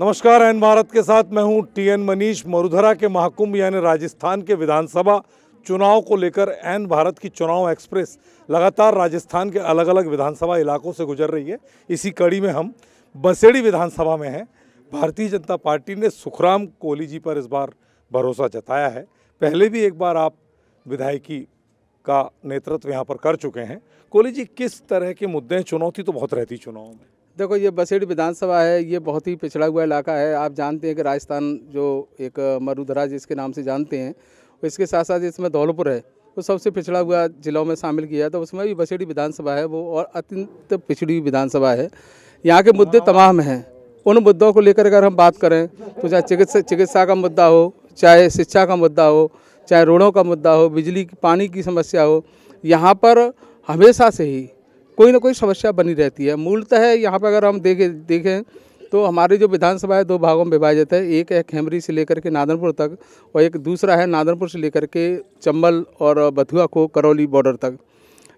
नमस्कार। एन भारत के साथ मैं हूं टीएन मनीष। मरुधरा के महाकुंभ यानी राजस्थान के विधानसभा चुनाव को लेकर एन भारत की चुनाव एक्सप्रेस लगातार राजस्थान के अलग अलग विधानसभा इलाकों से गुजर रही है। इसी कड़ी में हम बसेड़ी विधानसभा में हैं। भारतीय जनता पार्टी ने सुखराम कोहली जी पर इस बार भरोसा जताया है। पहले भी एक बार आप विधायकी का नेतृत्व यहाँ पर कर चुके हैं। कोहली जी, किस तरह के मुद्दे हैं? चुनौती तो बहुत रहती चुनाव में। देखो, ये बसेड़ी विधानसभा है, ये बहुत ही पिछड़ा हुआ इलाका है। आप जानते हैं कि राजस्थान जो एक मरुधरा जिसके नाम से जानते हैं, इसके साथ साथ इसमें धौलपुर है, तो सबसे पिछड़ा हुआ जिलों में शामिल किया है। तो उसमें भी बसेड़ी विधानसभा है वो, और अत्यंत पिछड़ी हुई विधानसभा है। यहाँ के मुद्दे तमाम हैं। उन मुद्दों को लेकर अगर हम बात करें तो चाहे चिकित्सा का मुद्दा हो, चाहे शिक्षा का मुद्दा हो, चाहे रोडों का मुद्दा हो, बिजली पानी की समस्या हो, यहाँ पर हमेशा से ही कोई ना कोई समस्या बनी रहती है। मूलतः यहाँ पर अगर हम देखें तो हमारी जो विधानसभा है दो भागों में विभाजित है। एक है खेमरी से लेकर के नादनपुर तक, और एक दूसरा है नादनपुर से लेकर के चंबल और बथुआ को करौली बॉर्डर तक।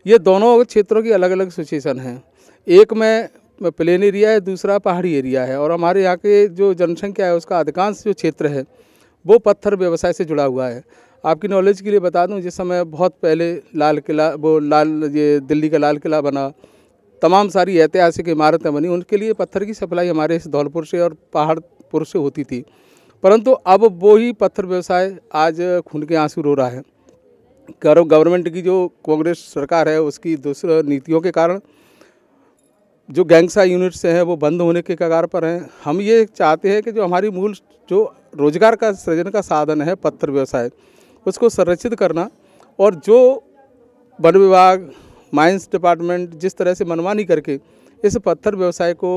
ये दोनों क्षेत्रों की अलग अलग सिचुएशन है। एक में प्लेन एरिया है, दूसरा पहाड़ी एरिया है। और हमारे यहाँ के जो जनसंख्या है उसका अधिकांश जो क्षेत्र है वो पत्थर व्यवसाय से जुड़ा हुआ है। आपकी नॉलेज के लिए बता दूं, जिस समय बहुत पहले ये दिल्ली का लाल किला बना, तमाम सारी ऐतिहासिक इमारतें बनी, उनके लिए पत्थर की सप्लाई हमारे इस धौलपुर से और पहाड़पुर से होती थी। परंतु अब वो ही पत्थर व्यवसाय आज खून के आंसू रो रहा है। गवर्नमेंट की जो कांग्रेस सरकार है उसकी दूसरी नीतियों के कारण जो गैंगसा यूनिट्स हैं वो बंद होने के कगार पर हैं। हम ये चाहते हैं कि जो हमारी मूल जो रोजगार का सृजन का साधन है पत्थर व्यवसाय, उसको संरक्षित करना, और जो वन विभाग, माइंस डिपार्टमेंट जिस तरह से मनमानी करके इस पत्थर व्यवसाय को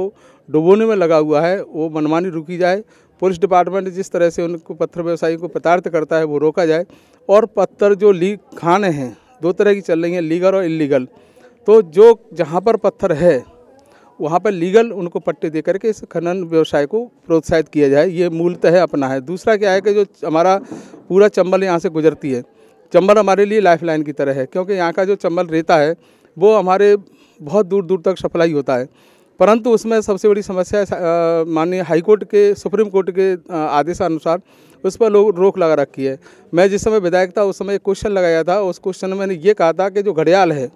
डुबोने में लगा हुआ है वो मनमानी रुकी जाए। पुलिस डिपार्टमेंट जिस तरह से उनको पत्थर व्यवसायी को प्रताड़ित करता है वो रोका जाए। और पत्थर जो खाने हैं दो तरह की चल रही हैं, लीगल और इलीगल। तो जो जहाँ पर पत्थर है वहाँ पर लीगल उनको पट्टे दे करके इस खनन व्यवसाय को प्रोत्साहित किया जाए। ये मूलतः अपना है। दूसरा क्या है कि जो हमारा पूरा चंबल यहाँ से गुजरती है, चंबल हमारे लिए लाइफलाइन की तरह है, क्योंकि यहाँ का जो चंबल रहता है वो हमारे बहुत दूर दूर तक सप्लाई होता है। परंतु उसमें सबसे बड़ी समस्या माननीय हाईकोर्ट के, सुप्रीम कोर्ट के आदेशानुसार उस पर लोग रोक लगा रखी है। मैं जिस समय विधायक था उस समय एक क्वेश्चन लगाया था। उस क्वेश्चन में मैंने ये कहा था कि जो घड़ियाल है,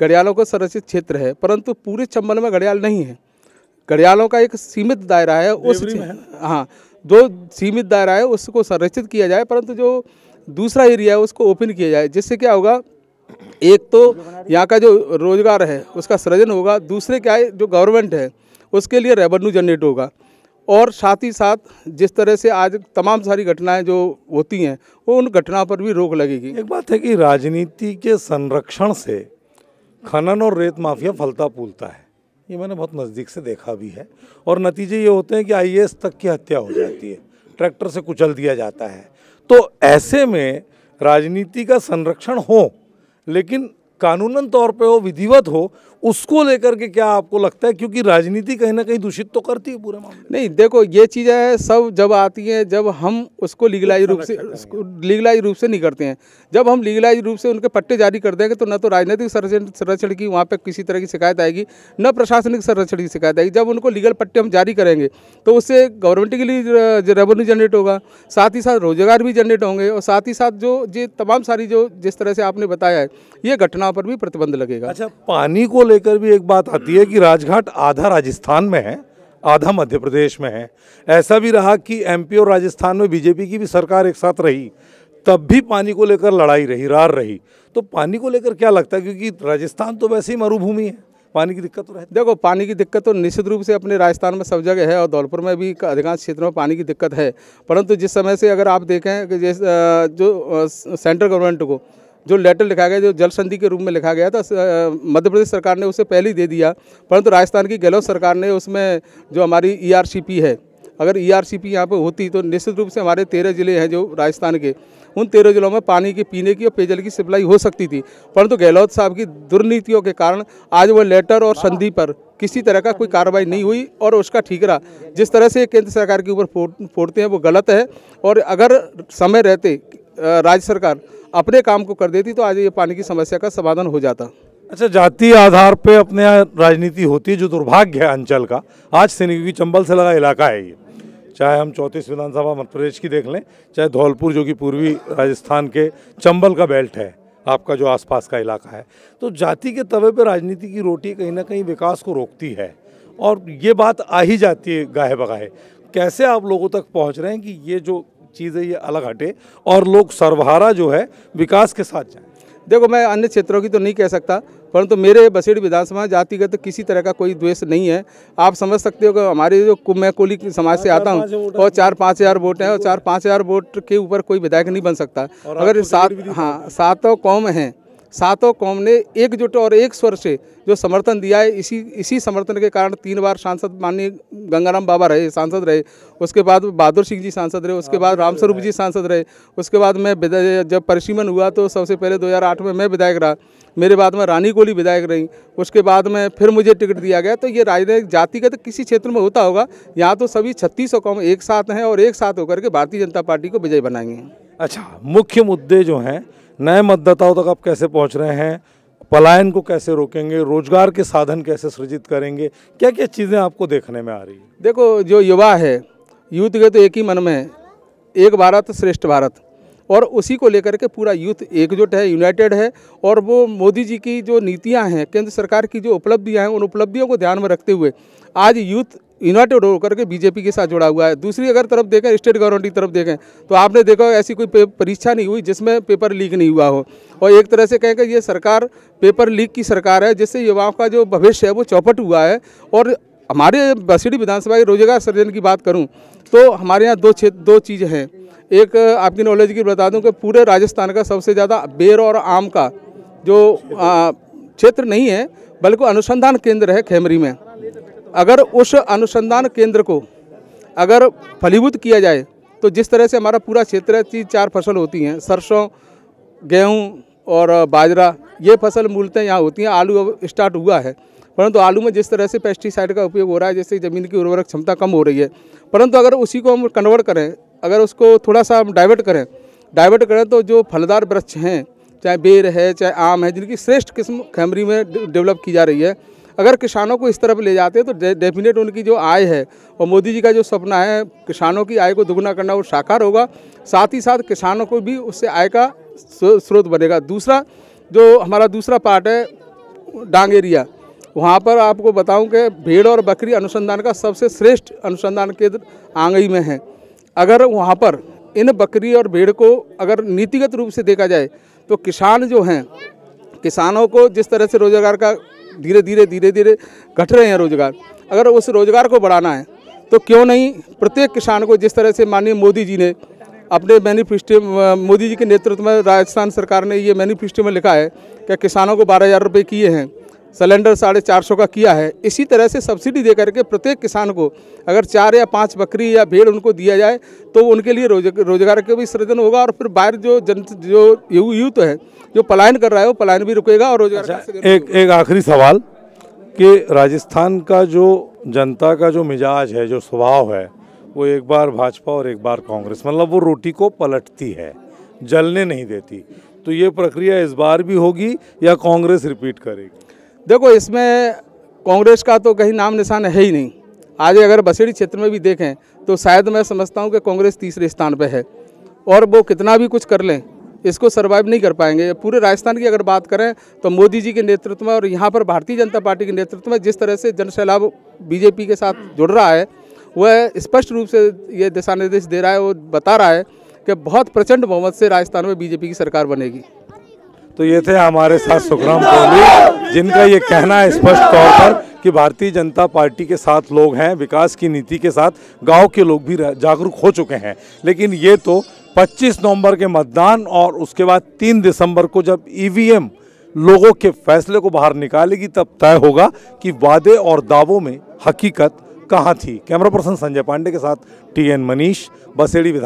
घड़ियालों का संरक्षित क्षेत्र है, परंतु पूरे चंबल में घड़ियाल नहीं है। घड़ियालों का एक सीमित दायरा है, जो सीमित दायरा है उसको संरक्षित किया जाए, परंतु जो दूसरा एरिया है उसको ओपन किया जाए। जिससे क्या होगा, एक तो यहाँ का जो रोजगार है उसका सृजन होगा, दूसरे क्या है जो गवर्नमेंट है उसके लिए रेवेन्यू जनरेट होगा, और साथ ही साथ जिस तरह से आज तमाम सारी घटनाएं जो होती हैं वो उन घटनाओं पर भी रोक लगेगी। एक बात है कि राजनीति के संरक्षण से खनन और रेत माफिया फलता फूलता है। ये मैंने बहुत नज़दीक से देखा भी है। और नतीजे ये होते हैं कि आईएएस तक की हत्या हो जाती है, ट्रैक्टर से कुचल दिया जाता है। तो ऐसे में राजनीति का संरक्षण हो, लेकिन कानूनन तौर पे हो, विधिवत हो, उसको लेकर के क्या आपको लगता है? क्योंकि राजनीति कहीं ना कहीं दूषित तो करती है पूरे मामले। नहीं, देखो ये चीज़ें सब जब आती हैं जब हम उसको लीगलाइज रूप से नहीं करते हैं। जब हम लीगलाइज रूप से उनके पट्टे जारी कर देंगे तो न तो राजनीतिक संरक्षण की वहाँ पे किसी तरह की शिकायत आएगी, न प्रशासनिक संरक्षण की शिकायत आएगी। जब उनको लीगल पट्टे हम जारी करेंगे तो उससे गवर्नमेंट के लिए रेवेन्यू जनरेट होगा, साथ ही साथ रोजगार भी जनरेट होंगे, और साथ ही साथ जो ये तमाम सारी जो जिस तरह से आपने बताया है ये घटनाओं पर भी प्रतिबंध लगेगा। अच्छा, पानी को लेकर भी एक बात आती है कि राजघाट आधा राजस्थान में है, आधा मध्य प्रदेश में है। ऐसा भी रहा कि एमपी और राजस्थान में बीजेपी की भी सरकार एक साथ रही, तब भी पानी को लेकर लड़ाई रही, रार रही। तो पानी को लेकर क्या लगता है? क्योंकि राजस्थान तो वैसे ही मरुभूमि है, पानी की दिक्कत तो रहती है। देखो, पानी की दिक्कत तो निश्चित रूप से अपने राजस्थान में सब जगह है, और धौलपुर में भी अधिकांश क्षेत्रों में पानी की दिक्कत है। परंतु जिस समय से अगर आप देखें कि जो सेंट्रल गवर्नमेंट को जो लेटर लिखा गया, जो जल संधि के रूप में लिखा गया था, मध्य प्रदेश सरकार ने उसे पहले ही दे दिया। परंतु राजस्थान की गहलोत सरकार ने उसमें जो हमारी ईआरसीपी है, अगर ईआरसीपी यहाँ पे होती तो निश्चित रूप से हमारे 13 जिले हैं जो राजस्थान के, उन 13 जिलों में पानी के पीने की और पेयजल की सप्लाई हो सकती थी। परंतु गहलोत साहब की दुर्नीतियों के कारण आज वो लेटर और संधि पर किसी तरह का कोई कार्रवाई नहीं हुई, और उसका ठीकरा जिस तरह से केंद्र सरकार के ऊपर फोड़ते हैं वो गलत है। और अगर समय रहते राज्य सरकार अपने काम को कर देती तो आज ये पानी की समस्या का समाधान हो जाता। अच्छा, जातीय आधार पे अपने यहाँ राजनीति होती है, जो दुर्भाग्य है अंचल का। आज से नहीं, क्योंकि चंबल से लगा इलाका है ये। चाहे हम 34 विधानसभा मध्य प्रदेश की देख लें, चाहे धौलपुर जो कि पूर्वी राजस्थान के चंबल का बेल्ट है, आपका जो आसपास का इलाका है, तो जाति के तवे पे राजनीति की रोटी कहीं ना कहीं विकास को रोकती है और ये बात आ ही जाती है गाहे बगाहे। कैसे आप लोगों तक पहुंच रहे हैं कि ये जो चीज़ है ये अलग हटे और लोग सर्वहारा जो है विकास के साथ जाएं? देखो, मैं अन्य क्षेत्रों की तो नहीं कह सकता, परंतु मेरे बसेड़ी विधानसभा जातिगत किसी तरह का कोई द्वेष नहीं है। आप समझ सकते हो कि हमारे जो मैं कोली समाज से आता हूँ और 4-5 हज़ार वोट हैं और 4-5 हज़ार वोट के ऊपर कोई विधायक नहीं बन सकता। अगर सातों कौम हैं, सातों कौम ने एकजुट और एक स्वर से जो समर्थन दिया है, इसी समर्थन के कारण 3 बार सांसद माननीय गंगाराम बाबा रहे, सांसद रहे। उसके बाद बहादुर सिंह जी सांसद रहे, उसके बाद रामस्वरूप जी सांसद रहे। उसके बाद मैं जब परिसीमन हुआ तो सबसे पहले 2008 में मैं विधायक रहा, मेरे बाद में रानी कोली विधायक रही, उसके बाद में फिर मुझे टिकट दिया गया। तो ये राजनीतिक जातिगत किसी क्षेत्र में होता होगा, यहाँ तो सभी 3600 कौम एक साथ हैं और एक साथ होकर के भारतीय जनता पार्टी को विजयी बनाएंगे। अच्छा, मुख्य मुद्दे जो हैं, नए मतदाताओं तक आप कैसे पहुंच रहे हैं, पलायन को कैसे रोकेंगे, रोजगार के साधन कैसे सृजित करेंगे, क्या क्या चीज़ें आपको देखने में आ रही है? देखो, जो युवा है, यूथ के तो एक ही मन में है, एक भारत श्रेष्ठ भारत, और उसी को लेकर के पूरा यूथ एकजुट है, यूनाइटेड है। और वो मोदी जी की जो नीतियां हैं, केंद्र सरकार की जो उपलब्धियां हैं, उन उपलब्धियों को ध्यान में रखते हुए आज यूथ यूनाइटेड होकर के बीजेपी के साथ जुड़ा हुआ है। दूसरी अगर तरफ देखें, स्टेट गवर्नमेंट की तरफ देखें, तो आपने देखा ऐसी कोई परीक्षा नहीं हुई जिसमें पेपर लीक नहीं हुआ हो। और एक तरह से कहें कि ये सरकार पेपर लीक की सरकार है, जिससे युवाओं का जो भविष्य है वो चौपट हुआ है। और हमारे बसेड़ी विधानसभा के रोजगार सृजन की बात करूँ तो हमारे यहाँ दो चीज़ हैं। एक आपकी नॉलेज की बता दूं कि पूरे राजस्थान का सबसे ज़्यादा बेर और आम का जो क्षेत्र नहीं है, बल्कि अनुसंधान केंद्र है खेमरी में। अगर उस अनुसंधान केंद्र को अगर फलीभूत किया जाए तो जिस तरह से हमारा पूरा क्षेत्र है, 3-4 फसल होती हैं, सरसों, गेहूँ और बाजरा, ये फसल मूलतः यहाँ होती हैं। आलू अब स्टार्ट हुआ है, परंतु आलू में जिस तरह से पेस्टिसाइड का उपयोग हो रहा है, जिससे ज़मीन की उर्वरक क्षमता कम हो रही है। परंतु अगर उसी को हम कन्वर्ट करें, अगर उसको थोड़ा सा हम डाइवर्ट करें तो जो फलदार वृक्ष हैं, चाहे बेर है, चाहे आम है, जिनकी श्रेष्ठ किस्म खेमरी में डेवलप की जा रही है, अगर किसानों को इस तरफ ले जाते हैं तो डेफिनेट उनकी जो आय है, और मोदी जी का जो सपना है किसानों की आय को दुगना करना, वो साकार होगा। साथ ही साथ किसानों को भी उससे आय का स्रोत बनेगा। दूसरा जो हमारा दूसरा पार्ट है डांग एरिया, वहाँ पर आपको बताऊं कि भेड़ और बकरी अनुसंधान का सबसे श्रेष्ठ अनुसंधान केंद्र आंगई में है। अगर वहाँ पर इन बकरी और भेड़ को अगर नीतिगत रूप से देखा जाए तो किसान जो हैं, किसानों को जिस तरह से रोजगार का धीरे धीरे घट रहे हैं रोजगार, अगर उस रोजगार को बढ़ाना है तो क्यों नहीं प्रत्येक किसान को, जिस तरह से माननीय मोदी जी ने अपने मैनिफेस्टो, मोदी जी के नेतृत्व में राजस्थान सरकार ने ये मैनिफेस्टो में लिखा है कि किसानों को 12,000 रुपये किए हैं, सिलेंडर 450 का किया है। इसी तरह से सब्सिडी दे करके प्रत्येक किसान को अगर 4 या 5 बकरी या भेड़ उनको दिया जाए तो उनके लिए रोजगार का भी सृजन होगा, और फिर बाहर जो यूथ है जो पलायन कर रहा है वो पलायन भी रुकेगा और रोजगार। एक आखिरी सवाल कि राजस्थान का जो जनता का जो मिजाज है, जो स्वभाव है, वो एक बार भाजपा और एक बार कांग्रेस, मतलब वो रोटी को पलटती है, जलने नहीं देती। तो ये प्रक्रिया इस बार भी होगी या कांग्रेस रिपीट करेगी? देखो, इसमें कांग्रेस का तो कहीं नाम निशान है ही नहीं। आज अगर बसेड़ी क्षेत्र में भी देखें तो शायद मैं समझता हूं कि कांग्रेस तीसरे स्थान पे है, और वो कितना भी कुछ कर लें इसको सरवाइव नहीं कर पाएंगे। पूरे राजस्थान की अगर बात करें तो मोदी जी के नेतृत्व में और यहाँ पर भारतीय जनता पार्टी के नेतृत्व में जिस तरह से जनसैलाब बीजेपी के साथ जुड़ रहा है, वह स्पष्ट रूप से ये दिशा निर्देश दे रहा है, वो बता रहा है कि बहुत प्रचंड बहुमत से राजस्थान में बीजेपी की सरकार बनेगी। तो ये थे हमारे साथ सुखराम कोहली, जिनका ये कहना है स्पष्ट तौर पर कि भारतीय जनता पार्टी के साथ लोग हैं, विकास की नीति के साथ गांव के लोग भी जागरूक हो चुके हैं। लेकिन ये तो 25 नवंबर के मतदान और उसके बाद 3 दिसंबर को जब ईवीएम लोगों के फैसले को बाहर निकालेगी तब तय होगा कि वादे और दावों में हकीकत कहाँ थी। कैमरा पर्सन संजय पांडे के साथ TN मनीष, बसेड़ी।